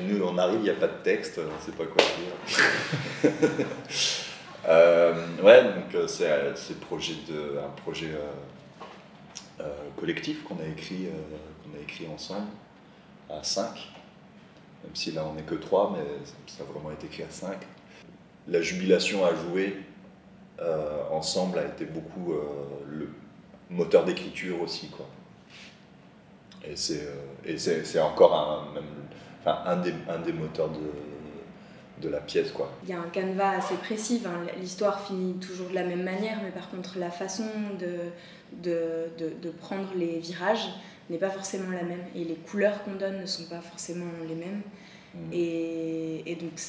Nous, on arrive, il n'y a pas de texte, on ne sait pas quoi dire. Ouais, donc c'est un projet collectif qu'on a écrit ensemble, à 5. Même si là on n'est que 3, mais ça a vraiment été écrit à 5. La jubilation à jouer ensemble a été beaucoup le moteur d'écriture aussi, quoi. Et c'est encore un des moteurs de la pièce, quoi. Il y a un canevas assez précis, l'histoire finit toujours de la même manière, mais par contre la façon de prendre les virages n'est pas forcément la même, et les couleurs qu'on donne ne sont pas forcément les mêmes. Et donc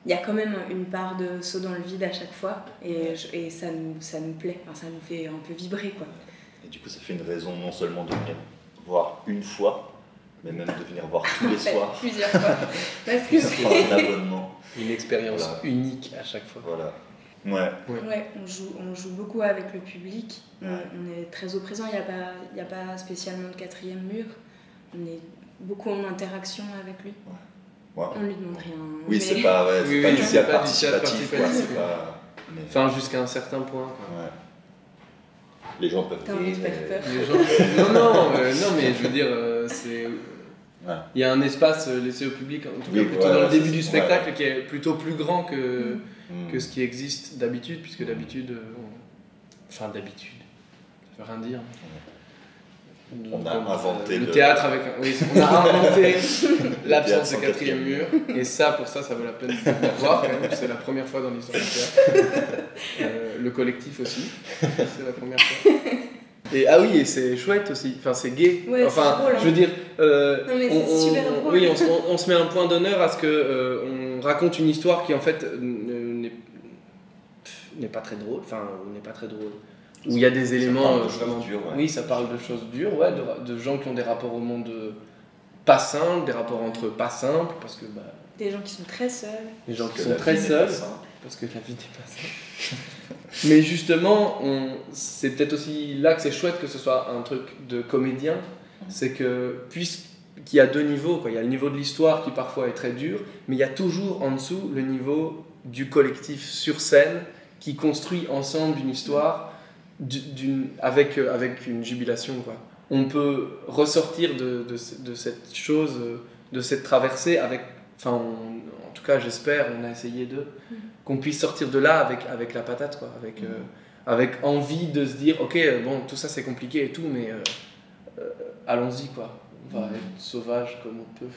il y a quand même une part de saut dans le vide à chaque fois, et ça nous plaît, ça nous fait un peu vibrer, quoi. Et du coup ça fait une raison non seulement de venir voir une fois, mais même de venir voir tous les soirs. Plusieurs fois. Parce que c'est un abonnement. Une expérience unique à chaque fois. Voilà. Ouais, on joue beaucoup avec le public. On est très au présent, il n'y a pas spécialement de quatrième mur. On est beaucoup en interaction avec lui. Ouais. On lui demande rien. Oui, c'est pas du participatif. Enfin, jusqu'à un certain point, quoi. Ouais. Les gens peuvent... T'as envie de faire peur. Non, mais je veux dire, c'est... Ouais. Il y a un espace laissé au public, en tout cas plutôt dans le début du spectacle, qui est plutôt plus grand que ce qui existe d'habitude, puisque d'habitude... Enfin, d'habitude, ça veut rien dire. On a inventé le théâtre avec... Oui, on a inventé l'absence de quatrième mur, et pour ça vaut la peine de voir, quand même, c'est la première fois dans l'histoire du théâtre. Le collectif aussi, c'est la première fois. Et et c'est chouette aussi, c'est gai. Ouais, enfin, drôle, je veux dire, non mais c'est super drôle. Oui, on se met un point d'honneur à ce que on raconte une histoire qui en fait n'est pas très drôle, où il y a des éléments vraiment durs. Oui, ça parle de choses dures, de gens qui ont des rapports au monde pas simples, des rapports entre eux pas simples, parce que des gens qui sont très seuls. Des gens qui sont très seuls, parce que la vie n'est pas simple. Mais justement, c'est peut-être aussi là que c'est chouette que ce soit un truc de comédien, c'est que puisqu'il y a deux niveaux, quoi. Il y a le niveau de l'histoire qui parfois est très dur, mais il y a toujours en dessous le niveau du collectif sur scène qui construit ensemble une histoire avec une jubilation, quoi. On peut ressortir de cette chose, de cette traversée avec... en tout cas, j'espère, on a essayé qu'on puisse sortir de là avec la patate, quoi, avec envie de se dire, ok, bon, tout ça c'est compliqué et tout, mais allons-y, quoi. On va être sauvage comme on peut.